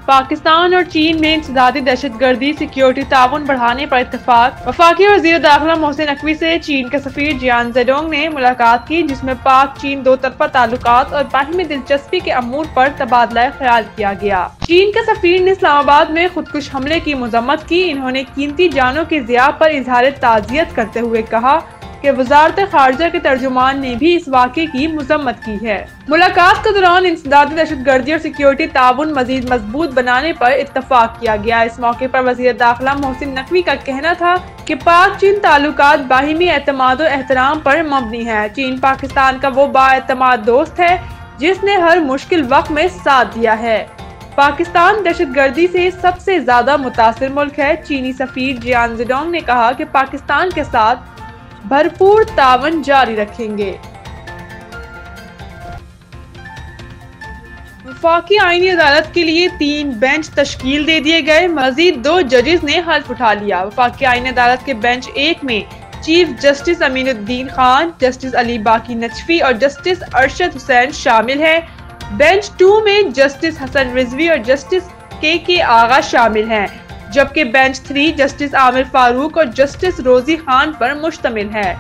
पाकिस्तान और चीन में इंसदादी दहशतगर्दी सिक्योरिटी ताउन बढ़ाने पर इत्तेफाक। वफाकी वज़ीर दाखिला मोहसिन नकवी से चीन के सफीर जियान जेडोंग ने मुलाकात की, जिसमें पाक चीन दो तरफा ताल्लुकात और बाहिमी दिलचस्पी के अमूर पर तबादला ख्याल किया गया। चीन के सफीर ने इस्लामाबाद में खुदकुश हमले की मजम्मत की। इन्होंने कीमती जानों की ज़िया पर इजहार ताज़ियत करते हुए कहा कि वज़ारत ख़ारिजा के तर्जुमान ने भी इस वाक़े की मजम्मत की है। मुलाकात के दौरान इंसदादी दहशतगर्दी और सिक्योरिटी ताउन मज़ीद मजबूत बनाने पर इत्तफाक किया गया। इस मौके पर वज़ीर दाखिला मोहसिन नकवी का कहना था कि पाक चीन ताल्लुकात बाहिमी एतमाद और एहतराम पर मबनी है। चीन पाकिस्तान का वो बाएतमाद दोस्त है जिसने हर मुश्किल वक्त में साथ दिया है। पाकिस्तान दहशतगर्दी से सबसे ज्यादा मुतासिर मुल्क है। चीनी सफीर जियान जेडोंग ने कहा कि पाकिस्तान के साथ भरपूर तावन जारी रखेंगे। वफाकी आईनी अदालत के लिए 3 बेंच तश्कील दे दिए गए। मजीद 2 जजेस ने हल्फ उठा लिया। वफाकी आईनी अदालत के बेंच 1 में chief justice Aminuddin Khan, justice Ali बाकी नजफी और जस्टिस अरशद हुसैन शामिल हैं। बेंच 2 में जस्टिस हसन रिजवी और जस्टिस के आगा शामिल हैं, जबकि बेंच 3 जस्टिस आमिर फारूक और जस्टिस रोजी खान पर मुश्तमिल है।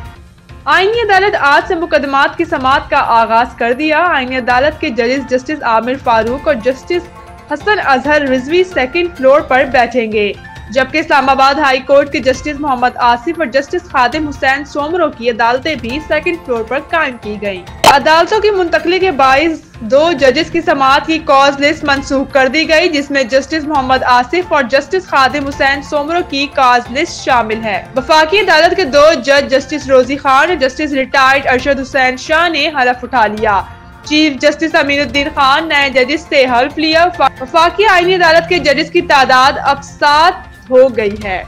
आईनी अदालत आज से मुकदमात की समाअत का आगाज कर दिया। आईनी अदालत के जजेस जस्टिस आमिर फारूक और justice Hasan Azhar Rizvi 2nd floor पर बैठेंगे, जबकि इस्लामाबाद हाई कोर्ट के जस्टिस मोहम्मद आसिफ और जस्टिस खादिम हुसैन सोमरो की अदालतें भी 2nd फ्लोर पर कायम की गयी। अदालतों की मुंतकली के बाइस 2 जजेस की समाअत की कॉज लिस्ट मंसूख कर दी गई, जिसमें जस्टिस मोहम्मद आसिफ और जस्टिस खादिम हुसैन सोमरो की कॉज लिस्ट शामिल है। वफाकी अदालत के 2 जज जस्टिस रोजी खान और जस्टिस रिटायर्ड अरशद हुसैन शाह ने हलफ उठा लिया। चीफ जस्टिस अमीनुद्दीन खान नए जजेस से हल्फ लिया। वफाकी आईनी अदालत के जजेस की तादाद अब 7 हो गई है।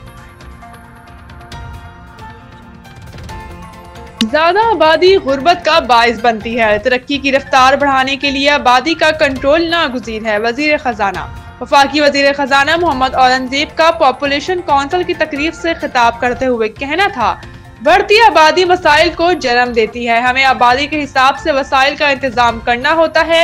ज्यादा आबादी गुर्बत का बाइस बनती है। तरक्की की रफ्तार बढ़ाने के लिए आबादी का कंट्रोल नागुज़ीर है। वजीर खजाना वफाकी वजीर खजाना मोहम्मद औरंगजेब का पॉपुलेशन काउंसिल की तकरीब से खिताब करते हुए कहना था, बढ़ती आबादी वसाइल को जन्म देती है। हमें आबादी के हिसाब से वसाइल का इंतजाम करना होता है।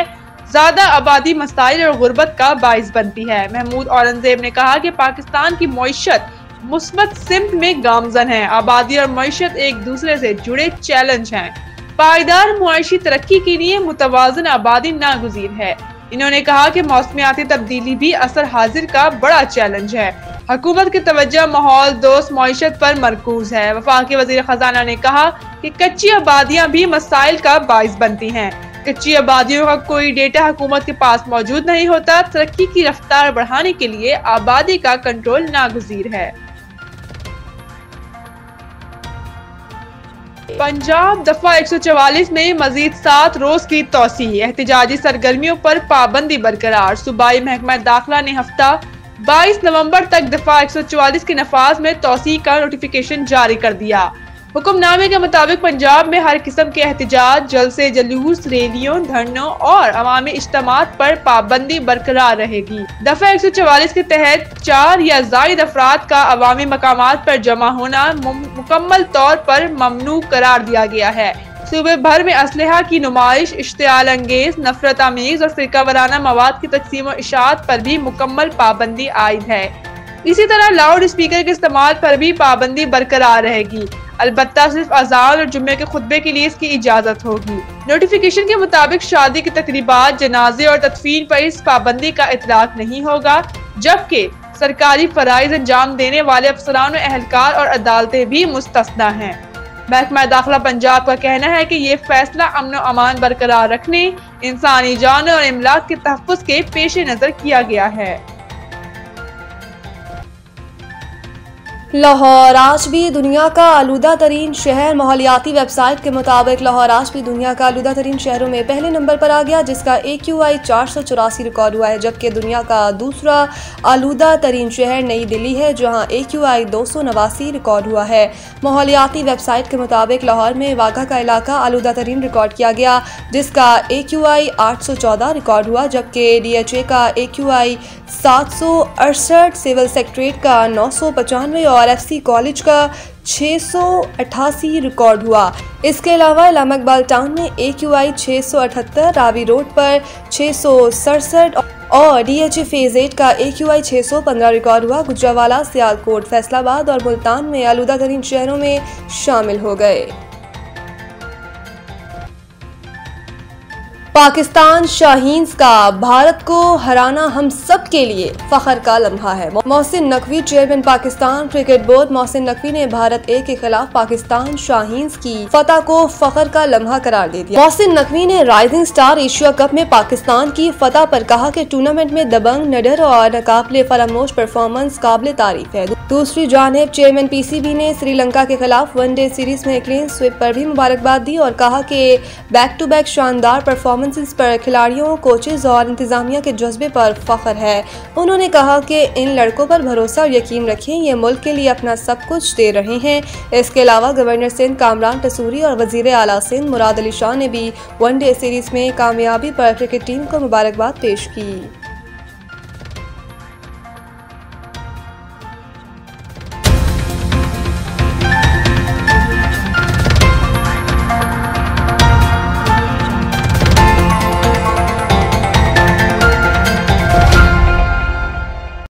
ज्यादा आबादी मसाइल और गुर्बत का बाइस बनती है। महमूद औरंगजेब ने कहा कि पाकिस्तान की मईशत मुस्बत सिमत में गामजन है। आबादी और मईशत एक दूसरे से जुड़े चैलेंज हैं। पायदार मुआशी तरक्की के लिए मुतवाज़न आबादी नागुज़ीर है। इन्होंने कहा कि मौसमियाती तब्दीली भी असर हाजिर का बड़ा चैलेंज है। हुकूमत की तवज्जो माहौल दोस्त मईशत पर मरकूज है। वफाकी वज़ीर खजाना ने कहा कि कच्ची आबादियाँ भी मसाइल का बाइस बनती हैं। कच्ची आबादियों का कोई डेटा हुकूमत के पास मौजूद नहीं होता। तरक्की की रफ्तार बढ़ाने के लिए आबादी का कंट्रोल नागुज़ीर है। पंजाब दफा 144 में मजीद 7 रोज की तोसी। एहतजाजी सरगर्मियों पर पाबंदी बरकरार। सूबाई महकमा दाखिला ने हफ्ता 22 नवंबर तक दफा 144 के नफाज में तोसी का नोटिफिकेशन जारी कर दिया। हुक्मनामे के मुताबिक पंजाब में हर किस्म के एहतजाज, जलसे जुलूस, रैलियों, धरनों और अवामी इज्तिमात पर पाबंदी बरकरार रहेगी। दफा 144 के तहत 4 या ज़ायद अफराद का अवामी मकामात पर जमा होना मुकम्मल तौर पर ममनू करार दिया गया है। सूबे भर में असलहा की नुमाइश, इश्तियाल अंगेज, नफरत आमीज और फिरका वाराना मवाद की तकसीम और इशाअत पर भी मुकम्मल पाबंदी आयद है। इसी तरह लाउड स्पीकर के इस्तेमाल पर भी पाबंदी बरकरार रहेगी। अलबत्ता सिर्फ अज़ान और जुम्मे के खुतबे के लिए इसकी इजाजत होगी। नोटिफिकेशन के मुताबिक शादी की तकरीबात, जनाजे और तदफीन पर इस पाबंदी का इतलाक नहीं होगा, जबकि सरकारी फराइज अंजाम देने वाले अफसरान, एहलकार और अदालतें भी मुस्तस्ना हैं। महकमा दाखिला पंजाब का कहना है कि ये फैसला अमन और अमान बरकरार रखने, इंसानी जान और इमलाक के तहफ़्फ़ुज़ के पेश नज़र किया गया है। लाहौर आज भी दुनिया का आलूदा तरीन शहर। माहौलियाती वेबसाइट के मुताबिक लाहौर आज भी दुनिया का आलूदा तरीन शहरों में पहले नंबर पर आ गया, जिसका AQI 484 रिकॉर्ड हुआ है। जबकि दुनिया का दूसरा आलूदा तरीन शहर नई दिल्ली है, जहां AQI 289 रिकॉर्ड हुआ है। माहौलियाती वेबसाइट के मुताबिक लाहौर में वाघा का इलाका आलूदा तरीन रिकॉर्ड किया गया, जिसका AQI 814 रिकॉर्ड हुआ। जबकि DHA का AQI 768, सिविल सेक्रेटरीट का 995 और FC कॉलेज का 688 रिकॉर्ड हुआ। इसके अलावा इलामा इकबाल टाउन में AQI 678, रावी रोड पर 667 और DHA फेज 8 का AQI 615 रिकॉर्ड हुआ। गुजरांवाला, सियालकोट, फैसलाबाद और मुल्तान में आलूदा तरीन शहरों में शामिल हो गए। पाकिस्तान शाहीन्स का भारत को हराना हम सब के लिए फख्र का लम्हा है। Mohsin Naqvi, chairman Pakistan cricket board. Mohsin Naqvi ने भारत ए के खिलाफ पाकिस्तान शाहीन्स की फतह को फख्र का लम्हा करार दे दिया। मोहसिन नकवी ने राइजिंग स्टार एशिया कप में पाकिस्तान की फतह पर कहा कि टूर्नामेंट में दबंग, निडर और नाकाबिले फरामोश परफॉर्मेंस काबिल तारीफ है। दूसरी जानिब चेयरमैन PCB ने श्रीलंका के खिलाफ वनडे सीरीज में क्लीन स्वीप पर भी मुबारकबाद दी और कहा कि बैक टू बैक शानदार परफॉर्मेंसेस पर खिलाड़ियों, कोचेज और इंतजामिया के जज्बे पर फख्र है। उन्होंने कहा कि इन लड़कों पर भरोसा और यकीन रखें, ये मुल्क के लिए अपना सब कुछ दे रहे हैं। इसके अलावा गवर्नर सिंध कामरान टसूरी और वजीर आला सिंध मुराद अली शाह ने भी वनडे सीरीज में कामयाबी पर क्रिकेट टीम को मुबारकबाद पेश की।